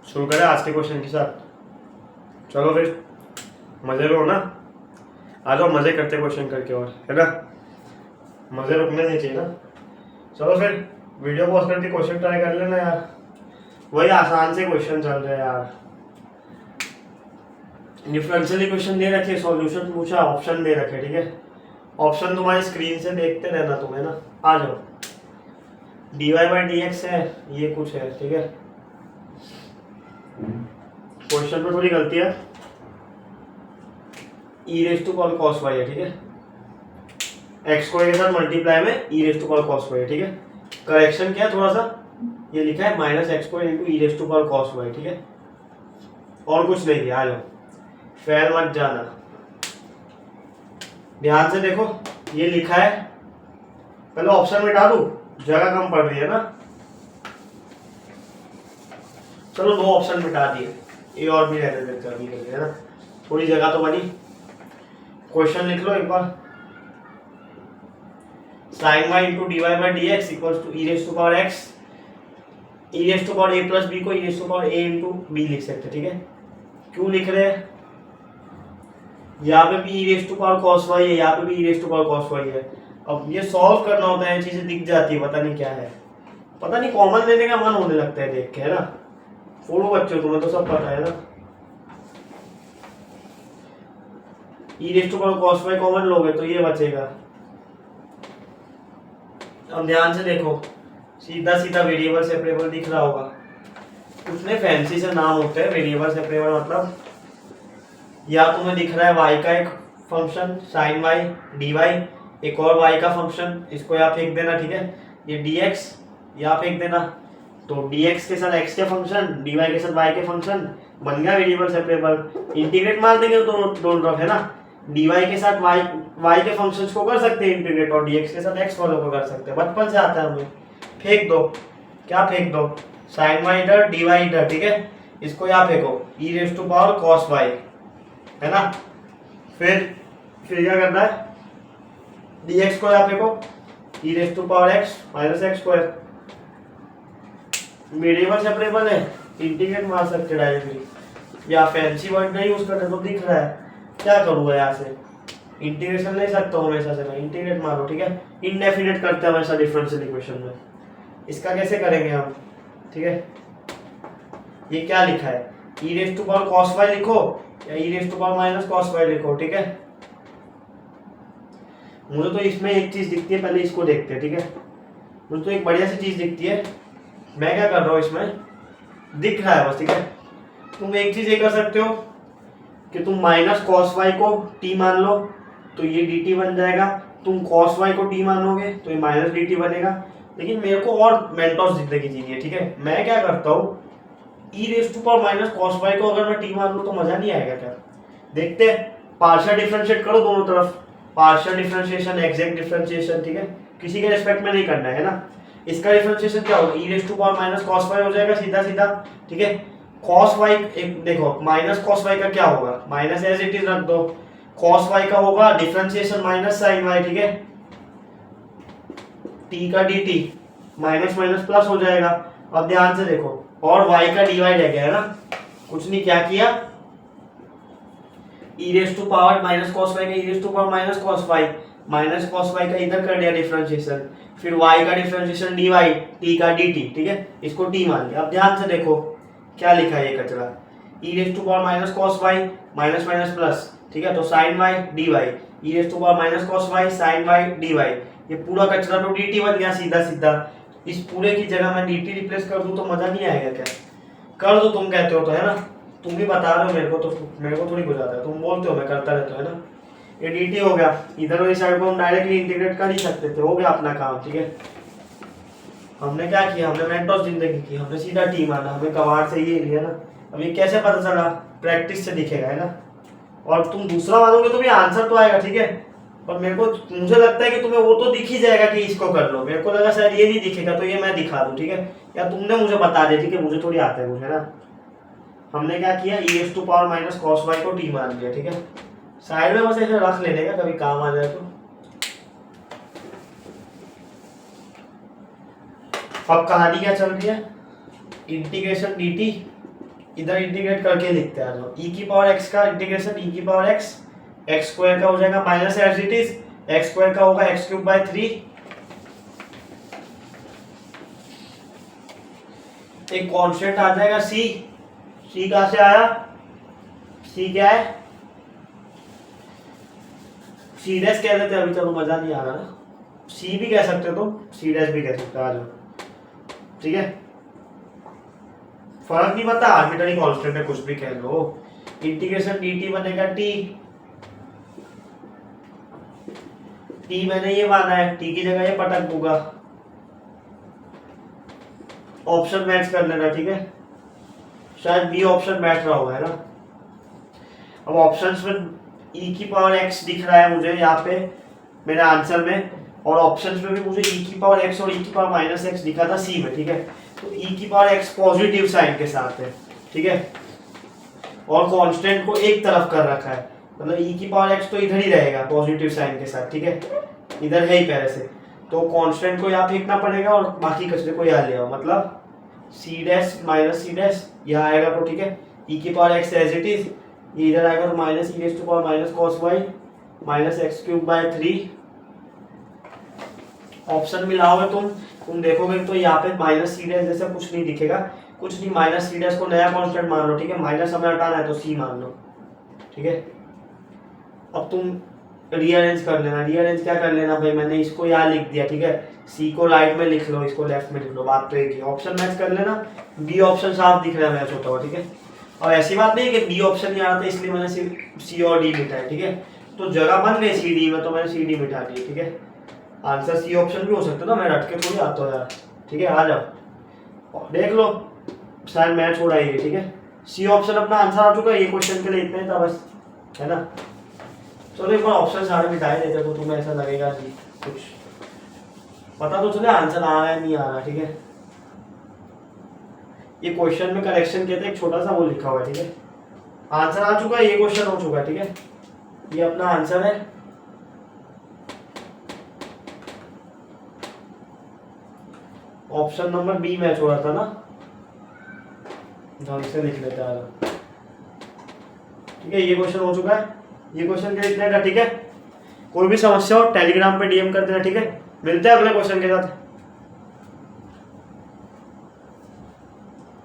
शुरू करें आज के क्वेश्चन के साथ। चलो फिर, मजे में हो ना? आ जाओ, मजे करते क्वेश्चन करके, और है ना, मजे रुकने नहीं चाहिए ना। चलो फिर वीडियो पॉज करके क्वेश्चन ट्राई कर लेना यार। वही आसान से क्वेश्चन चल रहे हैं यार। डिफरेंशियल इक्वेशन दे रखे, सॉल्यूशन पूछा, ऑप्शन दे रखे, ठीक है। ऑप्शन तुम्हारी स्क्रीन से देखते रहना तुम्हें ना। आ जाओ। dy/dx है, ये कुछ है, ठीक है। क्वेश्चन में थोड़ी गलती है, e⁻cos y है, ठीक है। एक्स को के साथ मल्टीप्लाई में e⁻cos y है, ठीक है। करेक्शन क्या है थोड़ा सा, ये लिखा है -x² e⁻cos y, ठीक है। और कुछ नहीं किया। आ जाओ, फैल मत जाना, ध्यान से देखो। ये लिखा है, पहले ऑप्शन मिटा दूं, जगह कम पड़ रही है ना। चलो 2 ऑप्शन मिटा दिए, ए और बी रहने देते अभी के लिए, है ना। थोड़ी जगह तो बनी। क्वेश्चन लिख लो एक बार। sin y into dy/dx equals to e⁻x, e⁻a plus B को e⁻a इंटू बी लिख सकते, ठीक है। क्यों लिख रहे हैं? यहाँ पे भी e⁻cos y है, यहाँ पे भी e⁻cos y है। अब ये सॉल्व करना होता है, चीजें दिख जाती है, पता नहीं क्या है, पता नहीं, कॉमन लेने का मन होने लगता है देख के, है ना। फोड़ो बच्चों, तुम्हें तो सब पता है ना। e⁻cos y कॉमन लोगे तो ये बचेगा। अब ध्यान से देखो, सीधा सीधा वेरिएबल सेपरेबल दिख रहा होगा। उसमें फैंसी से नाम होते हैं वेरिएबल सेपरेबल, मतलब या तुम्हें दिख रहा है y का एक फंक्शन sin y dy, एक और y का फंक्शन, इसको यहाँ फेंक देना, ठीक है। ये dx यहाँ फेंक देना, तो dx के साथ x के फंक्शन, dy के साथ y के फंक्शन, बन गया वेरिएबल सेपरेबल। इंटीग्रेट मार देंगे दोनों तरफ, है ना। dy के साथ y के फंक्शंस को कर सकते हैं इंटीग्रेट, और dx के साथ x वालों को कर सकते हैं, बचपन से आता है हमें। फेंक दो, क्या फेंक दो, sin y इधर dy इधर, ठीक है। इसको यहाँ फेंको e⁻cos y, है ना। फिर क्या करना है, dx को यहाँ फेंको e⁻x -x²। वेरिएबल सेपरेबल है, इंटीग्रेट मार सकते डायरेक्टली, या फैंसी वर्ड नहीं यूज करते तो दिख रहा है। क्या करूँगा यहाँ से, इंटीग्रेशन ले सकता हूँ हमेशा से मैं, इंटीग्रेट मारो, ठीक है। इनडेफिनेट करते हैं हमेशा डिफरेंशियल इक्वेशन में। इसका कैसे करेंगे हम, ठीक है। ये क्या लिखा है, e⁻cos y लिखो या e⁻cos y लिखो, ठीक है। मुझे तो इसमें एक चीज दिखती है, पहले इसको देखते हैं, ठीक है। मुझे तो एक बढ़िया सी चीज दिखती है, मैं क्या कर रहा हूँ, इसमें दिख रहा है बस, ठीक है। तुम एक चीज ये कर सकते हो कि तुम -cos y को t मान लो, तो ये dt बन जाएगा। तुम cos y को t मानोगे तो ये -dt बनेगा। लेकिन मेरे को और मेंटोस जिंदगी जीनी है, ठीक है। मैं क्या करता हूँ, e⁻cos y को अगर मैं t मान लूँ तो मजा नहीं आएगा क्या। देखते हैं, पार्शियल डिफरेंशिएट करो दोनों तरफ, पार्शियल डिफरेंशिएशन, एग्जैक्ट डिफरेंशिएशन, ठीक है। किसी के रिस्पेक्ट में नहीं करना है ना। इसका डिफरेंशिएशन क्या होगा, e⁻cos y हो जाएगा सीधा सीधा, ठीक है। cos y एक देखो, -cos y का क्या होगा, माइनस एज इट इज रख दो। cos y का होगा डिफरेंशिएशन -sin y, ठीक है। t का dt माइनस माइनस प्लस हो जाएगा। अब ध्यान से देखो, और y का dy रह गया, है ना। कुछ नहीं, क्या किया, e⁻cos y का e⁻cos y, -cos y का इधर कर दिया डिफरेंशिएशन, फिर y का डिफरेंशिएशन dy, t का dt, ठीक है। इसको t मान लिया। अब ध्यान से देखो क्या लिखा है ये कचरा, e⁻cos y minus minus plus, ठीक है। तो sin y dy, e⁻cos y sin y dy, ये पूरा कचरा तो dt बन गया सीधा सीधा। इस पूरे की जगह मैं dt रिप्लेस कर दूं तो मजा नहीं आएगा क्या। कर दो, तुम कहते हो तो, है ना। तुम भी बता रहे हो मेरे को, तो मेरे को थोड़ी बुझाता है, तुम बोलते हो मैं करता रहता हूं, है ना। ये dt हो गया, इधर वाली साइड को हम डायरेक्टली इंटीग्रेट कर ही सकते थे, हो गया अपना काम, ठीक है। हमने क्या किया, हमने मेंटोस जिंदगी की, हमने सीधा t माना, हमें कवाड़ से ये लिया ना। अब ये कैसे पता चला, प्रैक्टिस से दिखेगा, है ना। और तुम दूसरा मानोगे तो भी आंसर तो आएगा, ठीक है। पर मुझे लगता है कि तुम्हें वो तो दिख ही जाएगा कि इसको कर लो, मेरे को लगा शायद ये नहीं दिखेगा, तो ये मैं दिखा दूं, ठीक है। या तुमने मुझे बता दिया, ठीक है, मुझे थोड़ी आता है, मुझे ना। हमने क्या किया, e⁻cos y को t मान लिया, ठीक है। साइड में बस ऐसे रख लेने का, कभी काम आ जाए तो। अब कहानी क्या चल रही है, इंटीग्रेशन dt इधर इंटीग्रेट करके लिखते हैं। तो ई की पावर एक्स का इंटीग्रेशन ई की पावर एक्स, एक्स स्क्वायर का हो जाएगा minus as it is, x square का होगा एक्स क्यूब बाय 3, एक कांस्टेंट आ जाएगा सी। सी कहां से आया, सी क्या है, सी डैश कह देते अभी, चलो मजा नहीं आ रहा ना, सी भी कह सकते हो तुम, सी डैश भी कह सकते हो, आ जाओ ठीक है, फर्क नहीं पड़ता, आर्बिट्ररी कांस्टेंट है कुछ भी कह लो। इंटीग्रेशन dt बनेगा t, t मैंने ये माना है, t की जगह ये पटक दूंगा, ऑप्शन मैच कर लेना ठीक है, शायद बी ऑप्शन मैच रहा होगा है ना। अब ऑप्शंस में e की पावर x दिख रहा है मुझे यहाँ पे मेरे आंसर में, और ऑप्शंस में भी मुझे e की पावर x और e की पावर माइनस एक्स दिखा था c में ठीक है। तो e की पावर x पॉजिटिव साइन के साथ है ठीक है, और कांस्टेंट को एक तरफ कर रखा है, मतलब e की पावर x तो इधर ही रहेगा पॉजिटिव साइन के साथ ठीक है, इधर है ही पहले से, तो कांस्टेंट को यहाँ फेंकना पड़ेगा और बाकी कचरे को यहाँ ले आओ, मतलब c dash minus c dash यहाँ आएगा तो ठीक है, e की power x as it is, ये इधर आएगा तो minus e raise to power minus cos y minus x cube by 3। Option मिलाओगे तुम देखोगे तो यहाँ पे माइनस सी डैश जैसा कुछ नहीं दिखेगा, कुछ नहीं, माइनस सी डैश को नया कांस्टेंट मान लो ठीक है, माइनस हमें हटाना है तो सी मान लो ठीक है। अब तुम रीअरेंज कर लेना, रीअरेंज क्या कर लेना भाई, मैंने इसको यहाँ लिख दिया ठीक है, सी को राइट में लिख लो, इसको लेफ्ट में लिख लो, बात तो एक ही, ऑप्शन मैच कर लेना, बी ऑप्शन साफ दिख रहा है मैच होता हुआ ठीक है। और ऐसी बात नहीं है कि बी ऑप्शन नहीं आ रहा था इसलिए मैंने सिर्फ सी और डी मिटा है ठीक है, तो जगह बन गई सी डी में तो मैंने सी डी मिटा दी ठीक है, आंसर सी ऑप्शन भी हो सकता है ना, मैं रट के थोड़ी आता हूँ यार ठीक है, आ जाओ और देख लो शायद मैच हो रहा है ठीक है, सी ऑप्शन अपना आंसर आ चुका है, ये क्वेश्चन के लिए इतना ही था बस है ना। चलो एक बार ऑप्शन सारे मिटाए देते तो तुम्हें ऐसा लगेगा कि कुछ पता तो चले आंसर आ रहा है नहीं आ रहा ठीक है। ये क्वेश्चन में करेक्शन कहते हैं, एक छोटा सा वो लिखा हुआ है ठीक है, आंसर आ चुका है, ये क्वेश्चन हो चुका है ठीक है, ये अपना आंसर है। ऑप्शन नंबर बी मैच हो रहा था ना, ढंग से लिख लेते हैं ठीक है, ये क्वेश्चन हो चुका है, ये क्वेश्चन के इतना था ठीक है। कोई भी समस्या हो टेलीग्राम पे डीएम कर देना ठीक है, मिलते हैं अगले क्वेश्चन के साथ।